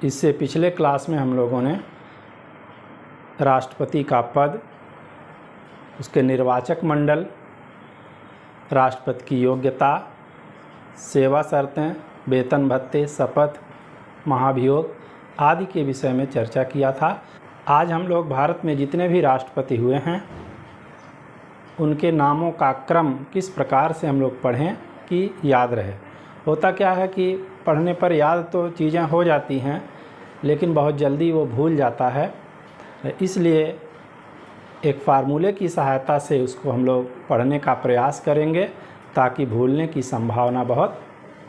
इससे पिछले क्लास में हम लोगों ने राष्ट्रपति का पद, उसके निर्वाचक मंडल, राष्ट्रपति की योग्यता, सेवा शर्तें, वेतन भत्ते, शपथ, महाभियोग आदि के विषय में चर्चा किया था। आज हम लोग भारत में जितने भी राष्ट्रपति हुए हैं उनके नामों का क्रम किस प्रकार से हम लोग पढ़ें कि याद रहे। होता क्या है कि पढ़ने पर याद तो चीज़ें हो जाती हैं, लेकिन बहुत जल्दी वो भूल जाता है। इसलिए एक फार्मूले की सहायता से उसको हम लोग पढ़ने का प्रयास करेंगे ताकि भूलने की संभावना बहुत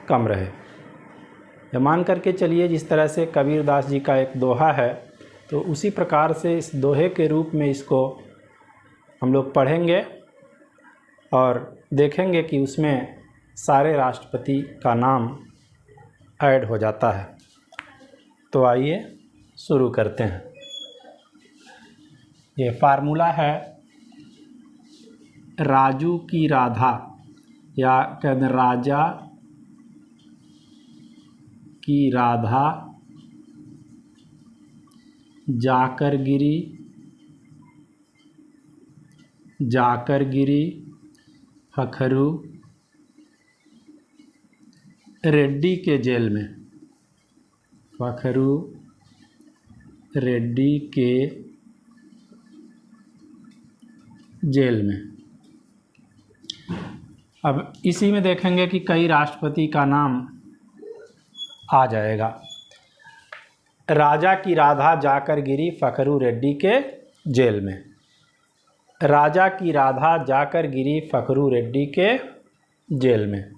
कम रहे। यह मान करके चलिए, जिस तरह से कबीरदास जी का एक दोहा है, तो उसी प्रकार से इस दोहे के रूप में इसको हम लोग पढ़ेंगे और देखेंगे कि उसमें सारे राष्ट्रपति का नाम ऐड हो जाता है। तो आइए शुरू करते हैं। ये फार्मूला है राजू की राधा, या कहते हैं राजा की राधा जाकर गिरी फखरू रेड्डी के जेल में। फखरू रेड्डी के जेल में। अब इसी में देखेंगे कि कई राष्ट्रपति का नाम आ जाएगा। राजा की राधा जाकर गिरी फखरू रेड्डी के जेल में। राजा की राधा जाकर गिरी फखरू रेड्डी के जेल में,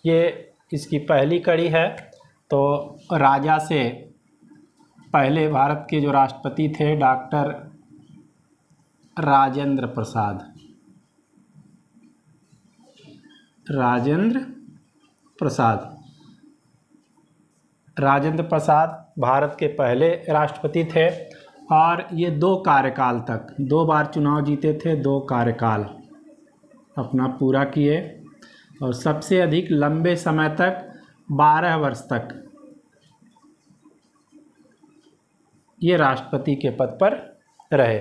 ये इसकी पहली कड़ी है। तो राजा से पहले भारत के जो राष्ट्रपति थे डॉक्टर राजेंद्र प्रसाद। राजेंद्र प्रसाद भारत के पहले राष्ट्रपति थे और ये 2 कार्यकाल तक 2 बार चुनाव जीते थे, 2 कार्यकाल अपना पूरा किए और सबसे अधिक लंबे समय तक 12 वर्ष तक ये राष्ट्रपति के पद पर रहे।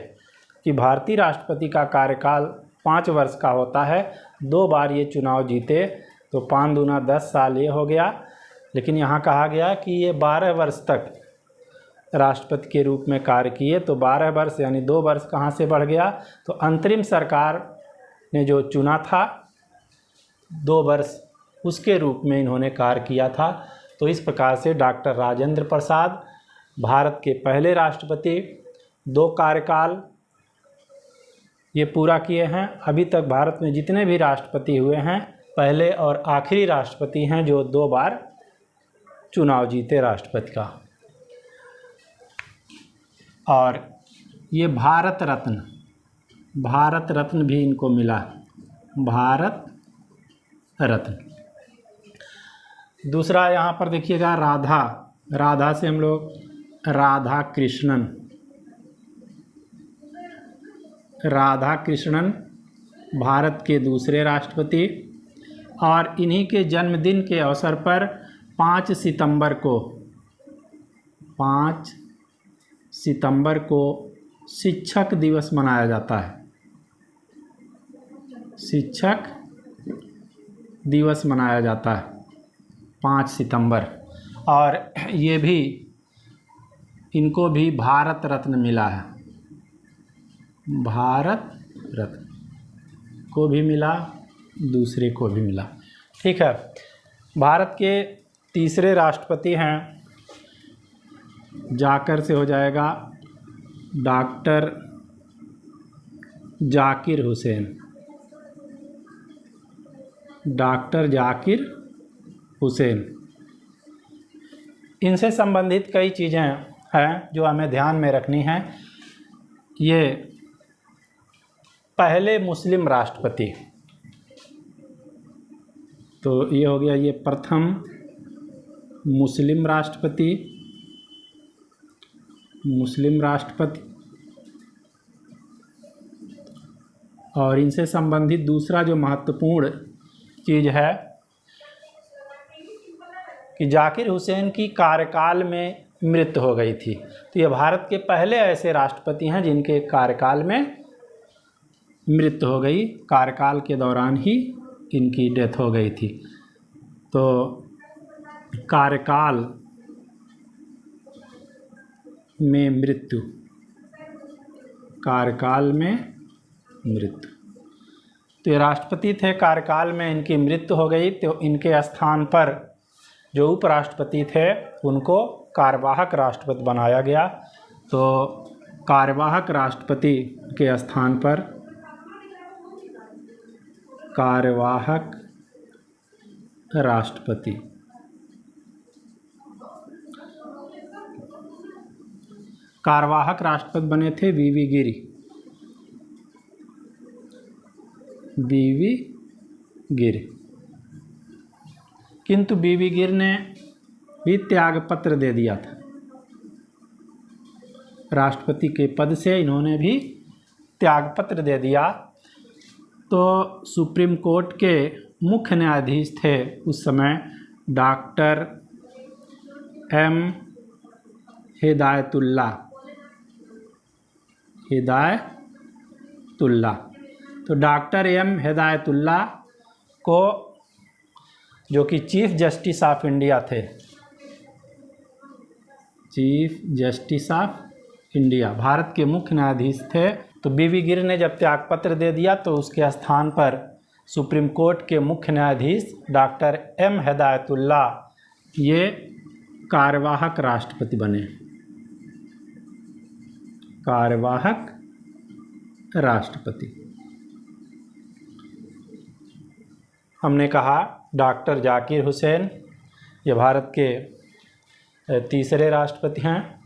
कि भारतीय राष्ट्रपति का कार्यकाल 5 वर्ष का होता है, 2 बार ये चुनाव जीते, तो 5 दूना 10 साल ये हो गया। लेकिन यहाँ कहा गया कि ये 12 वर्ष तक राष्ट्रपति के रूप में कार्य किए, तो 12 वर्ष यानी 2 वर्ष कहाँ से बढ़ गया। तो अंतरिम सरकार ने जो चुना था 2 वर्ष, उसके रूप में इन्होंने कार्य किया था। तो इस प्रकार से डॉक्टर राजेंद्र प्रसाद भारत के पहले राष्ट्रपति, 2 कार्यकाल ये पूरा किए हैं। अभी तक भारत में जितने भी राष्ट्रपति हुए हैं पहले और आखिरी राष्ट्रपति हैं जो 2 बार चुनाव जीते राष्ट्रपति का। और ये भारत रत्न भी इनको मिला, भारत रत्न। दूसरा यहाँ पर देखिएगा राधा से हम लोग राधा कृष्णन भारत के दूसरे राष्ट्रपति। और इन्हीं के जन्मदिन के अवसर पर 5 सितंबर को शिक्षक दिवस मनाया जाता है। शिक्षक दिवस मनाया जाता है 5 सितंबर। और ये भी इनको भी भारत रत्न मिला है, भारत रत्न को भी मिला, दूसरे को भी मिला। ठीक है। भारत के तीसरे राष्ट्रपति हैं, जाकर से हो जाएगा डॉक्टर जाकिर हुसैन। इनसे संबंधित कई चीज़ें हैं जो हमें ध्यान में रखनी हैं। ये पहले मुस्लिम राष्ट्रपति, तो ये हो गया, ये प्रथम मुस्लिम राष्ट्रपति। और इनसे संबंधित दूसरा जो महत्वपूर्ण चीज़ है कि जाकिर हुसैन की कार्यकाल में मृत्यु हो गई थी। तो ये भारत के पहले ऐसे राष्ट्रपति हैं जिनके कार्यकाल में मृत्यु हो गई, कार्यकाल के दौरान ही इनकी डेथ हो गई थी। तो कार्यकाल में मृत्यु, कार्यकाल में मृत्यु, तो ये राष्ट्रपति थे, कार्यकाल में इनकी मृत्यु हो गई, तो इनके स्थान पर जो उपराष्ट्रपति थे उनको कार्यवाहक राष्ट्रपति बनाया गया। तो कार्यवाहक राष्ट्रपति के स्थान पर कार्यवाहक राष्ट्रपति, कार्यवाहक राष्ट्रपति बने थे वीवी गिरि, वीवी गिरि। किंतु वीवी गिरि ने भी त्यागपत्र दे दिया था, राष्ट्रपति के पद से इन्होंने भी त्यागपत्र दे दिया। तो सुप्रीम कोर्ट के मुख्य न्यायाधीश थे उस समय डॉक्टर एम हिदायतुल्लाह, तो डॉक्टर एम हिदायतुल्लाह को, जो कि चीफ जस्टिस ऑफ इंडिया थे, chief justice of India, Bharat के मुख्य न्यायाधीश थे, तो वीवी गिरि ने जब त्यागपत्र दे दिया तो उसके स्थान पर सुप्रीम कोर्ट के मुख्य न्यायाधीश डॉक्टर एम हिदायतुल्लाह ये कार्यवाहक राष्ट्रपति बने, कार्यवाहक राष्ट्रपति। हमने कहा डॉक्टर जाकिर हुसैन ये भारत के तीसरे राष्ट्रपति हैं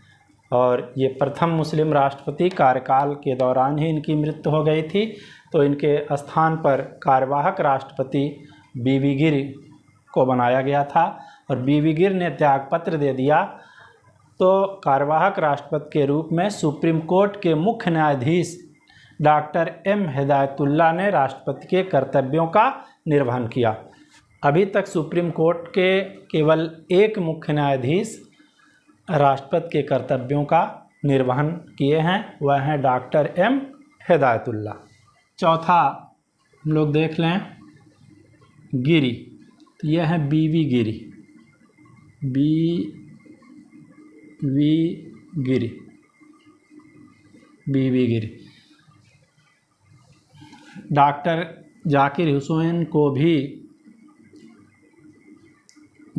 और ये प्रथम मुस्लिम राष्ट्रपति, कार्यकाल के दौरान ही इनकी मृत्यु हो गई थी। तो इनके स्थान पर कार्यवाहक राष्ट्रपति वीवी गिरि को बनाया गया था और वीवी गिरि ने त्यागपत्र दे दिया। तो कार्यवाहक राष्ट्रपति के रूप में सुप्रीम कोर्ट के मुख्य न्यायाधीश डॉक्टर एम हिदायतुल्लाह ने राष्ट्रपति के कर्तव्यों का निर्वहन किया। अभी तक सुप्रीम कोर्ट के केवल एक मुख्य न्यायाधीश राष्ट्रपति के कर्तव्यों का निर्वहन किए हैं, वह हैं डॉक्टर एम हिदायतुल्लाह। चौथा हम लोग देख लें गिरि, तो यह है वीवी गिरि, वीवी गिरि। डॉक्टर जाकिर हुसैन को भी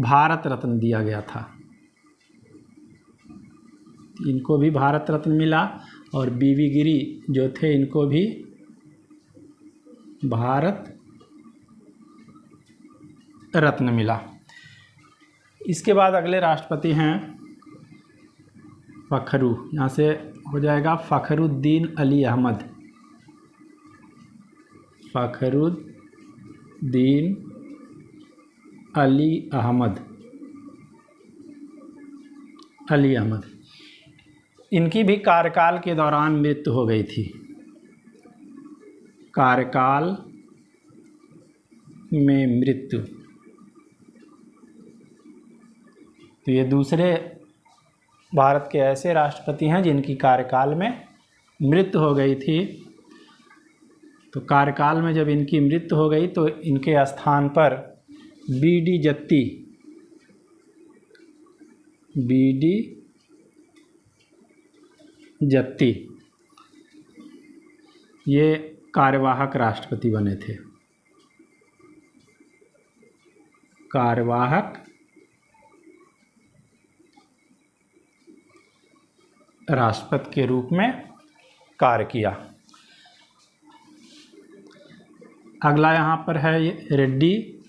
भारत रत्न दिया गया था, इनको भी भारत रत्न मिला और वीवी गिरि जो थे इनको भी भारत रत्न मिला। इसके बाद अगले राष्ट्रपति हैं फ़खरू, यहाँ से हो जाएगा फ़खरुद्दीन अली अहमद, फ़खरुद्दीन अली अहमद, इनकी भी कार्यकाल के दौरान मृत्यु हो गई थी, कार्यकाल में मृत्यु। तो ये दूसरे भारत के ऐसे राष्ट्रपति हैं जिनकी कार्यकाल में मृत्यु हो गई थी। तो कार्यकाल में जब इनकी मृत्यु हो गई तो इनके स्थान पर बीडी जत्ती ये कार्यवाहक राष्ट्रपति बने थे, कार्यवाहक राष्ट्रपति के रूप में कार्य किया। अगला यहाँ पर है रेड्डी,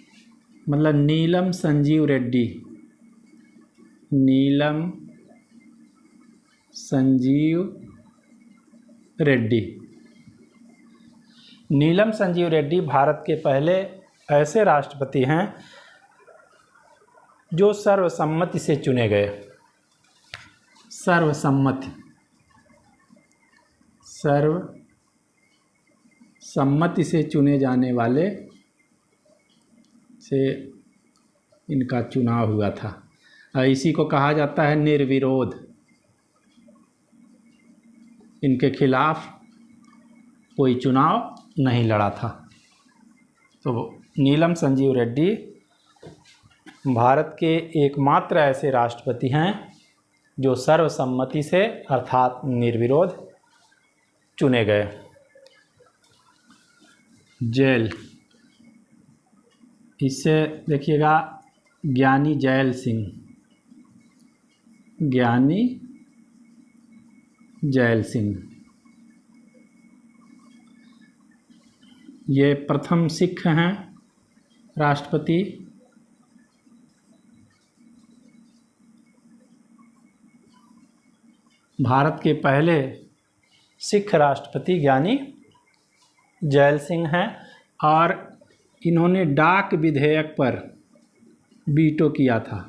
मतलब नीलम संजीव रेड्डी, नीलम संजीव रेड्डी। नीलम संजीव रेड्डी भारत के पहले ऐसे राष्ट्रपति हैं जो सर्वसम्मति से चुने गए, सर्वसम्मति से चुने जाने वाले से इनका चुनाव हुआ था। इसी को कहा जाता है निर्विरोध। इनके खिलाफ कोई चुनाव नहीं लड़ा था। तो नीलम संजीव रेड्डी भारत के एकमात्र ऐसे राष्ट्रपति हैं जो सर्वसम्मति से अर्थात निर्विरोध चुने गए। जेल, इससे देखिएगा ज्ञानी जैल सिंह, ज्ञानी जैल सिंह, ये प्रथम सिख हैं राष्ट्रपति। भारत के पहले सिख राष्ट्रपति ज्ञानी जैल सिंह हैं और इन्होंने डाक विधेयक पर वीटो किया था।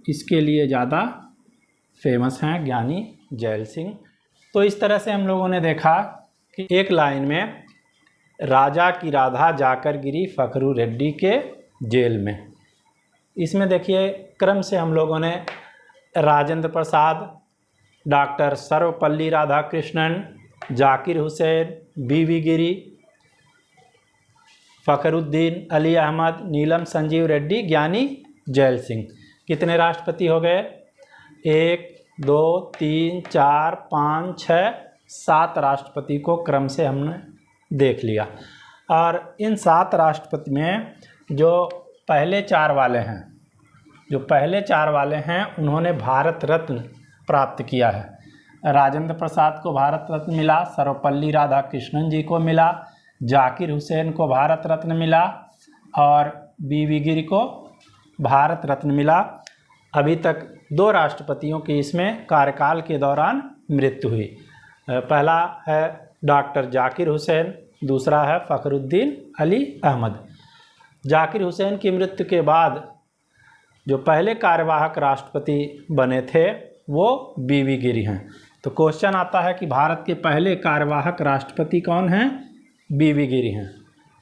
इसके लिए ज़्यादा फेमस हैं ज्ञानी जैल सिंह। तो इस तरह से हम लोगों ने देखा कि एक लाइन में राजा की राधा जाकर गिरी फखरू रेड्डी के जेल में। इसमें देखिए क्रम से हम लोगों ने राजेंद्र प्रसाद, डॉक्टर सर्वपल्ली राधाकृष्णन, जाकिर हुसैन, बीवी गिरी, फ़खरुद्दीन अली अहमद, नीलम संजीव रेड्डी, ज्ञानी जैल सिंह, कितने राष्ट्रपति हो गए? 1 2 3 4 5 6 7 राष्ट्रपति को क्रम से हमने देख लिया। और इन 7 राष्ट्रपति में जो पहले 4 वाले हैं उन्होंने भारत रत्न प्राप्त किया है। राजेंद्र प्रसाद को भारत रत्न मिला, सर्वपल्ली राधाकृष्णन जी को मिला, जाकिर हुसैन को भारत रत्न मिला और बीवी गिरी को भारत रत्न मिला। अभी तक 2 राष्ट्रपतियों की इसमें कार्यकाल के दौरान मृत्यु हुई। पहला है डॉक्टर जाकिर हुसैन, दूसरा है फ़खरुद्दीन अली अहमद। जाकिर हुसैन की मृत्यु के बाद जो पहले कार्यवाहक राष्ट्रपति बने थे वो बीवी गिरी हैं। तो क्वेश्चन आता है कि भारत के पहले कार्यवाहक राष्ट्रपति कौन हैं? बीवी गिरी हैं।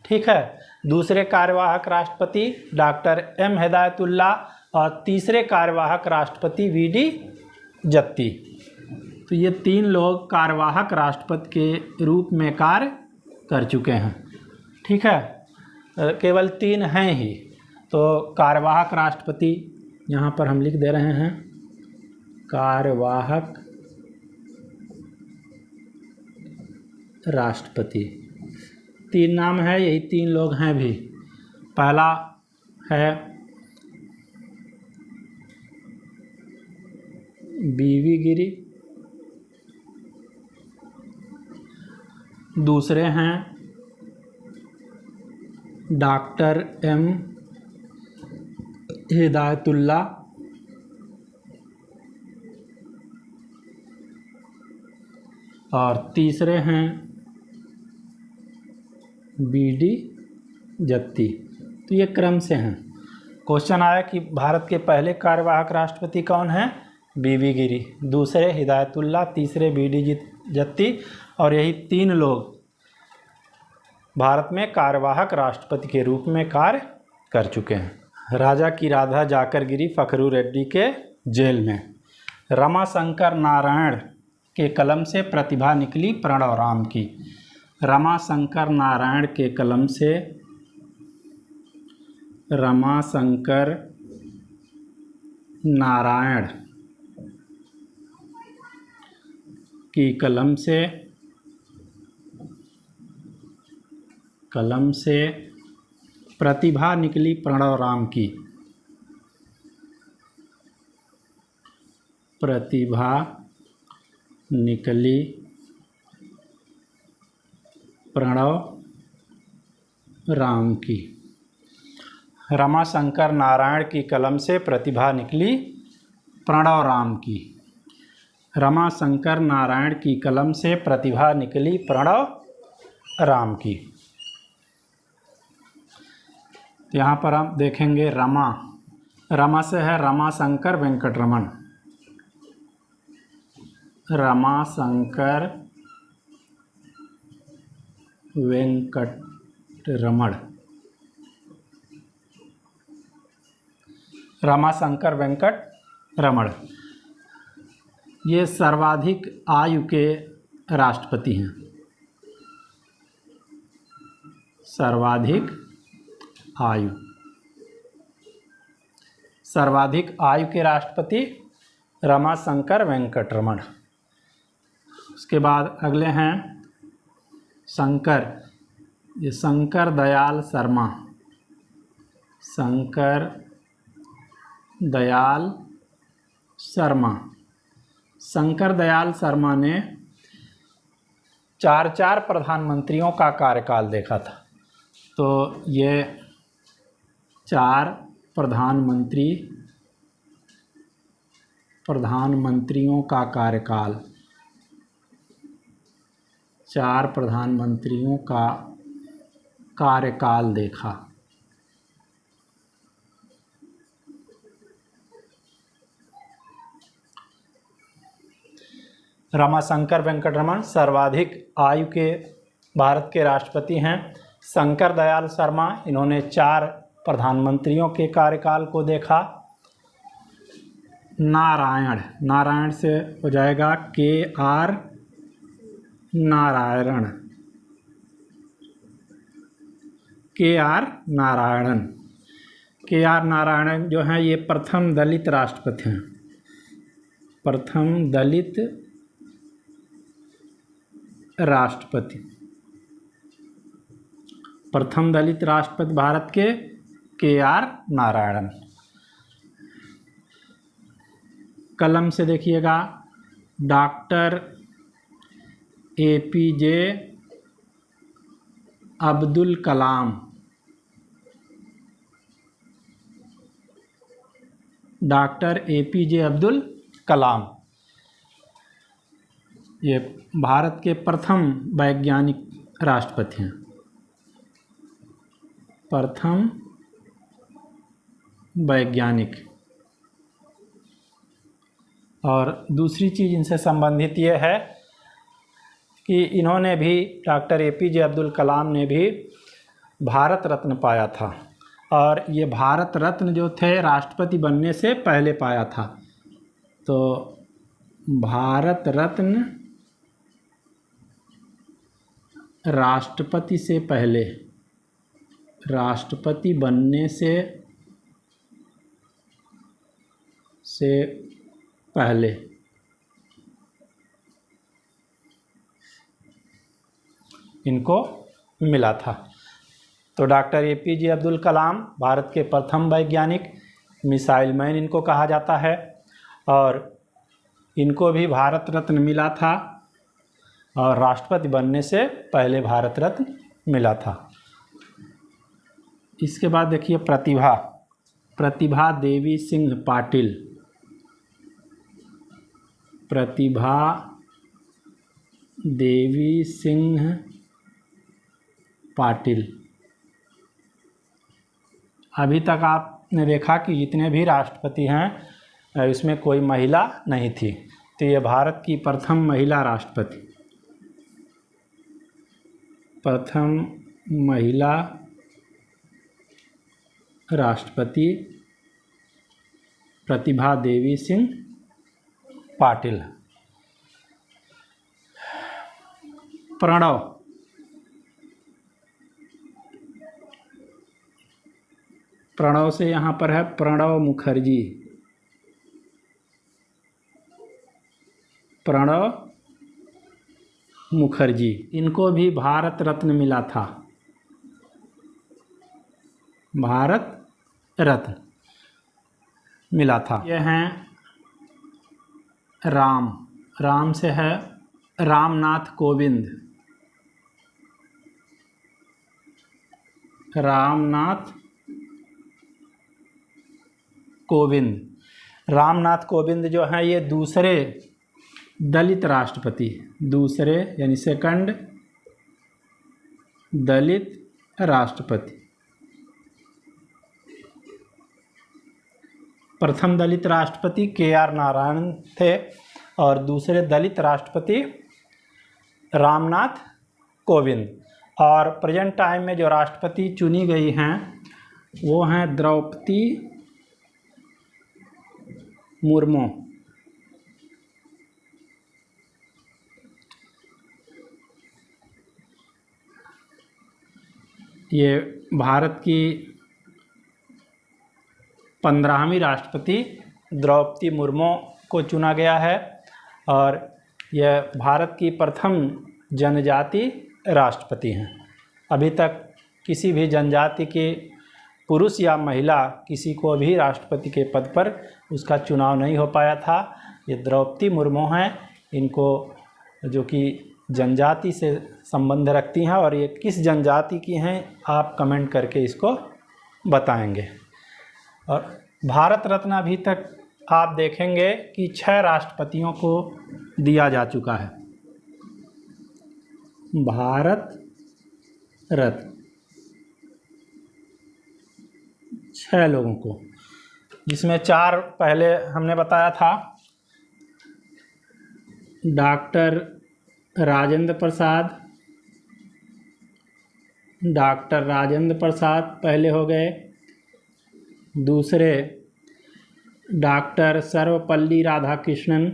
ठीक है। दूसरे कार्यवाहक राष्ट्रपति डॉक्टर एम हिदायतुल्ला और तीसरे कार्यवाहक राष्ट्रपति वीडी जत्ती। तो ये 3 लोग कार्यवाहक राष्ट्रपति के रूप में कार्य कर चुके हैं। ठीक है, केवल 3 हैं ही। तो कार्यवाहक राष्ट्रपति यहाँ पर हम लिख दे रहे हैं, कार्यवाहक राष्ट्रपति 3 नाम है, यही 3 लोग हैं भी। पहला है बीवी गिरी, दूसरे हैं डॉक्टर एम हिदायतुल्ला, और तीसरे हैं बीडी जत्ती। तो ये क्रम से हैं। क्वेश्चन आया कि भारत के पहले कार्यवाहक राष्ट्रपति कौन हैं? बीवी गिरी, दूसरे हिदायतुल्ला, तीसरे बीडी जत्ती, और यही 3 लोग भारत में कार्यवाहक राष्ट्रपति के रूप में कार्य कर चुके हैं। राजा की राधा जाकर गिरी फखरू रेड्डी के जेल में। रमाशंकर नारायण के कलम से प्रतिभा निकली प्रणव राम की। रमाशंकर नारायण के कलम से, रमाशंकर नारायण की कलम से प्रतिभा निकली प्रणव राम की। प्रतिभा निकली प्रणव राम की। रमाशंकर नारायण की कलम से प्रतिभा निकली प्रणव राम की। रमाशंकर नारायण की कलम से प्रतिभा निकली प्रणव राम की। यहाँ पर हम देखेंगे रमा से है रमाशंकर वेंकटरमण। रमाशंकर वेंकटरमण। रमाशंकर वेंकट रमण, ये सर्वाधिक आयु के राष्ट्रपति हैं। सर्वाधिक आयु के राष्ट्रपति रमाशंकर वेंकट रमण। उसके बाद अगले हैं शंकर, ये शंकर दयाल शर्मा। शंकर दयाल शर्मा ने 4 प्रधानमंत्रियों का कार्यकाल देखा था। तो ये 4 प्रधानमंत्रियों का कार्यकाल, 4 प्रधानमंत्रियों का कार्यकाल देखा। रमाशंकर वेंकटरमण सर्वाधिक आयु के भारत के राष्ट्रपति हैं। शंकर दयाल शर्मा, इन्होंने 4 प्रधानमंत्रियों के कार्यकाल को देखा। नारायण से हो जाएगा KR नारायण। KR नारायण जो हैं ये प्रथम दलित राष्ट्रपति हैं। प्रथम दलित राष्ट्रपति भारत के KR नारायण। कलम से देखिएगा doctor APJ Abdul Kalam. Doctor APJ Abdul Kalam ये भारत के प्रथम वैज्ञानिक राष्ट्रपति हैं। प्रथम वैज्ञानिक। और दूसरी चीज़ इनसे संबंधित ये है कि इन्होंने भी, डॉक्टर APJ अब्दुल कलाम ने भी भारत रत्न पाया था। और ये भारत रत्न जो थे राष्ट्रपति बनने से पहले पाया था। तो भारत रत्न राष्ट्रपति से पहले, राष्ट्रपति बनने से पहले इनको मिला था। तो डॉक्टर APJ अब्दुल कलाम भारत के प्रथम वैज्ञानिक, मिसाइल मैन इनको कहा जाता है। और इनको भी भारत रत्न मिला था और राष्ट्रपति बनने से पहले भारत रत्न मिला था। इसके बाद देखिए प्रतिभा देवी सिंह पाटिल। प्रतिभा देवी सिंह पाटिल। अभी तक आपने देखा कि जितने भी राष्ट्रपति हैं इसमें कोई महिला नहीं थी। तो ये भारत की प्रथम महिला राष्ट्रपति, प्रथम महिला राष्ट्रपति प्रतिभा देवी सिंह पाटिल। प्रणव से यहाँ पर है प्रणव मुखर्जी। प्रणव मुखर्जी, इनको भी भारत रत्न मिला था। भारत रत्न मिला था। ये हैं राम से है रामनाथ कोविंद। रामनाथ कोविंद जो हैं ये दूसरे दलित राष्ट्रपति, दूसरे यानी सेकंड दलित राष्ट्रपति। प्रथम दलित राष्ट्रपति KR नारायण थे और दूसरे दलित राष्ट्रपति रामनाथ कोविंद। और प्रेजेंट टाइम में जो राष्ट्रपति चुनी गई हैं वो हैं द्रौपदी मुर्मू। ये भारत की 15वीं राष्ट्रपति द्रौपदी मुर्मू को चुना गया है और यह भारत की प्रथम जनजाति राष्ट्रपति हैं। अभी तक किसी भी जनजाति के पुरुष या महिला किसी को भी राष्ट्रपति के पद पर उसका चुनाव नहीं हो पाया था। ये द्रौपदी मुर्मू हैं, इनको जो कि जनजाति से संबंध रखती हैं और ये किस जनजाति की हैं आप कमेंट करके इसको बताएंगे। और भारत रत्न अभी तक आप देखेंगे कि 6 राष्ट्रपतियों को दिया जा चुका है। भारत रत्न 6 लोगों को, जिसमें 4 पहले हमने बताया था। डॉक्टर राजेंद्र प्रसाद पहले हो गए। दूसरे डॉक्टर सर्वपल्ली राधाकृष्णन।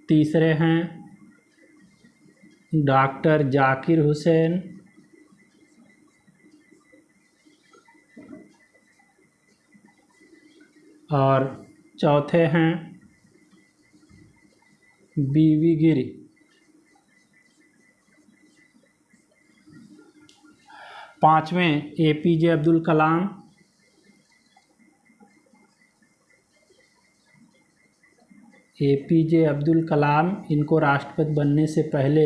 तीसरे हैं डॉक्टर जाकिर हुसैन। और चौथे हैं बीवी गिरी। पांचवें एपीजे अब्दुल कलाम। एपीजे अब्दुल कलाम, इनको राष्ट्रपति बनने से पहले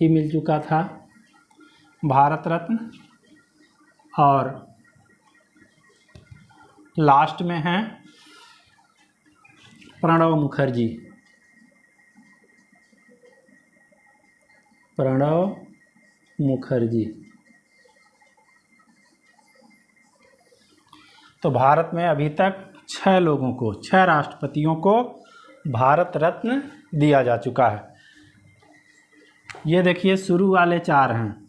ही मिल चुका था भारत रत्न। और लास्ट में हैं प्रणब मुखर्जी। तो भारत में अभी तक 6 लोगों को, 6 राष्ट्रपतियों को भारत रत्न दिया जा चुका है। ये देखिए शुरू वाले 4 हैं,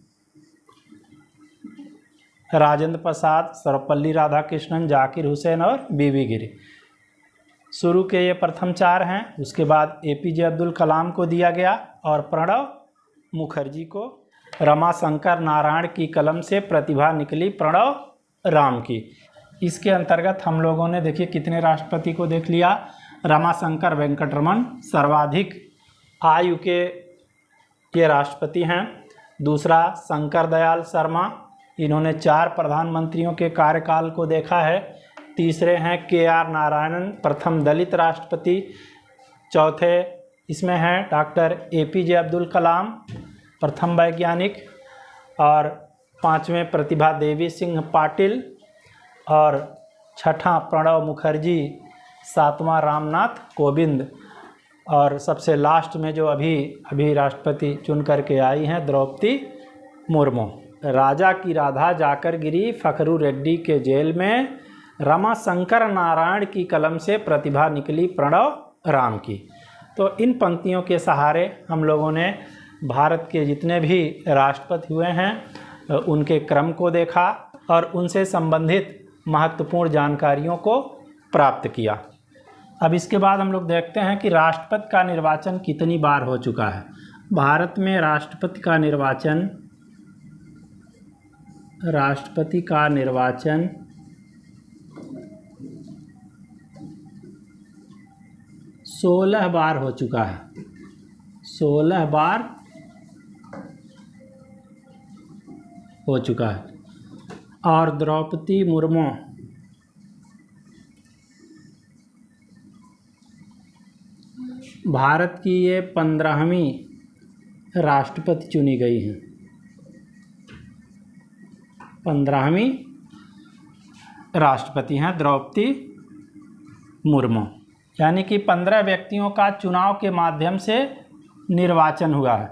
राजेंद्र प्रसाद, सर्वपल्ली राधाकृष्णन, जाकिर हुसैन और बीवी गिरी। शुरू के ये प्रथम 4 हैं। उसके बाद एपीजे अब्दुल कलाम को दिया गया और प्रणब मुखर्जी को। रमाशंकर नारायण की कलम से प्रतिभा निकली प्रणब राम की। इसके अंतर्गत हम लोगों ने देखिए कितने राष्ट्रपति को देख लिया। रमाशंकर वेंकटरमन सर्वाधिक आयु के ये राष्ट्रपति हैं। दूसरा शंकर दयाल शर्मा, इन्होंने 4 प्रधानमंत्रियों के कार्यकाल को देखा है। तीसरे हैं KR नारायणन, प्रथम दलित राष्ट्रपति। चौथे इसमें हैं डॉक्टर एपीजे अब्दुल कलाम, प्रथम वैज्ञानिक। और 5वें प्रतिभा देवी सिंह पाटिल। और 6ठा प्रणब मुखर्जी। 7वां रामनाथ कोविंद। और सबसे लास्ट में जो अभी राष्ट्रपति चुन करके आई हैं द्रौपदी मुर्मू। राजा की राधा जाकर गिरी फखरू रेड्डी के जेल में, रमाशंकर नारायण की कलम से प्रतिभा निकली प्रणब राम की। तो इन पंक्तियों के सहारे हम लोगों ने भारत के जितने भी राष्ट्रपति हुए हैं उनके क्रम को देखा और उनसे संबंधित महत्वपूर्ण जानकारियों को प्राप्त किया। अब इसके बाद हम लोग देखते हैं कि राष्ट्रपति का निर्वाचन कितनी बार हो चुका है। भारत में राष्ट्रपति का निर्वाचन 16 बार हो चुका है। 16 बार हो चुका है। और द्रौपदी मुर्मू भारत की ये 15वीं राष्ट्रपति चुनी गई हैं। 15वीं राष्ट्रपति हैं द्रौपदी मुर्मू। यानी कि 15 व्यक्तियों का चुनाव के माध्यम से निर्वाचन हुआ है।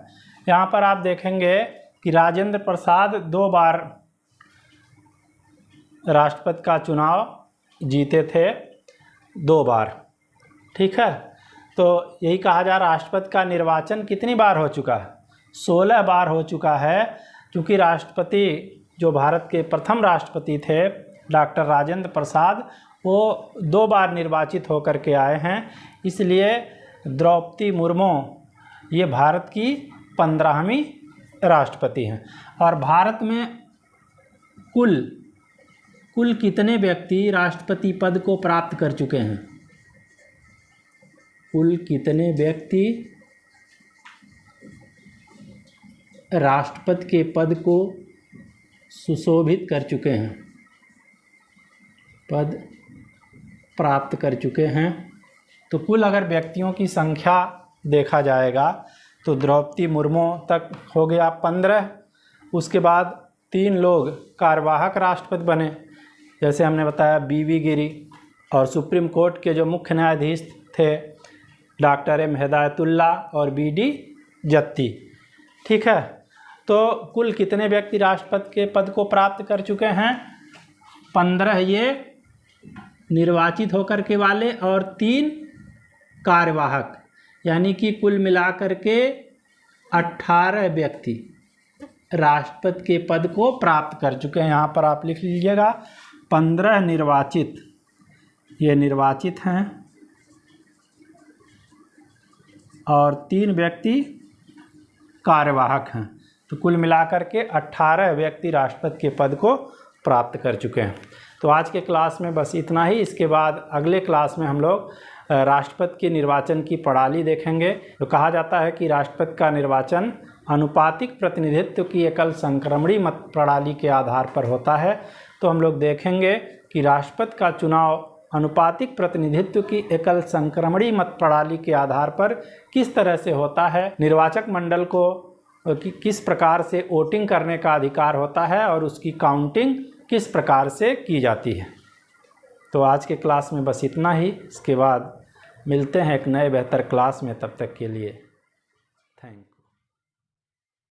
यहाँ पर आप देखेंगे कि राजेंद्र प्रसाद 2 बार राष्ट्रपति का चुनाव जीते थे, 2 बार, ठीक है। तो यही कहा जा रहा राष्ट्रपति का निर्वाचन कितनी बार हो चुका है? 16 बार हो चुका है, क्योंकि राष्ट्रपति जो भारत के प्रथम राष्ट्रपति थे डॉक्टर राजेंद्र प्रसाद, वो 2 बार निर्वाचित होकर के आए हैं। इसलिए द्रौपदी मुर्मू ये भारत की 15वीं राष्ट्रपति हैं। और भारत में कुल कितने व्यक्ति राष्ट्रपति पद को प्राप्त कर चुके हैं? कुल कितने व्यक्ति राष्ट्रपति के पद को सुशोभित कर चुके हैं, पद प्राप्त कर चुके हैं? तो कुल अगर व्यक्तियों की संख्या देखा जाएगा तो द्रौपदी मुर्मू तक हो गया 15। उसके बाद 3 लोग कार्यवाहक राष्ट्रपति बने, जैसे हमने बताया BV गिरी, और सुप्रीम कोर्ट के जो मुख्य न्यायाधीश थे डॉक्टर M हिदायतुल्ला और BD जत्ती। ठीक है, तो कुल कितने व्यक्ति राष्ट्रपति के पद को प्राप्त कर चुके हैं? 15 ये निर्वाचित होकर के वाले और 3 कार्यवाहक, यानी कि कुल मिलाकर के 18 व्यक्ति राष्ट्रपति के पद को प्राप्त कर चुके हैं। यहाँ पर आप लिख लीजिएगा 15 निर्वाचित, ये निर्वाचित हैं, और 3 व्यक्ति कार्यवाहक हैं। तो कुल मिलाकर के 18 व्यक्ति राष्ट्रपति के पद को प्राप्त कर चुके हैं। तो आज के क्लास में बस इतना ही। इसके बाद अगले क्लास में हम लोग राष्ट्रपति के निर्वाचन की प्रणाली देखेंगे। तो कहा जाता है कि राष्ट्रपति का निर्वाचन अनुपातिक प्रतिनिधित्व की एकल संक्रमणी मत प्रणाली के आधार पर होता है। तो हम लोग देखेंगे कि राष्ट्रपति का चुनाव अनुपातिक प्रतिनिधित्व की एकल संक्रमणी मत प्रणाली के आधार पर किस तरह से होता है, निर्वाचक मंडल को किस प्रकार से वोटिंग करने का अधिकार होता है और उसकी काउंटिंग किस प्रकार से की जाती है। तो आज के क्लास में बस इतना ही। इसके बाद मिलते हैं एक नए बेहतर क्लास में। तब तक के लिए थैंक यू।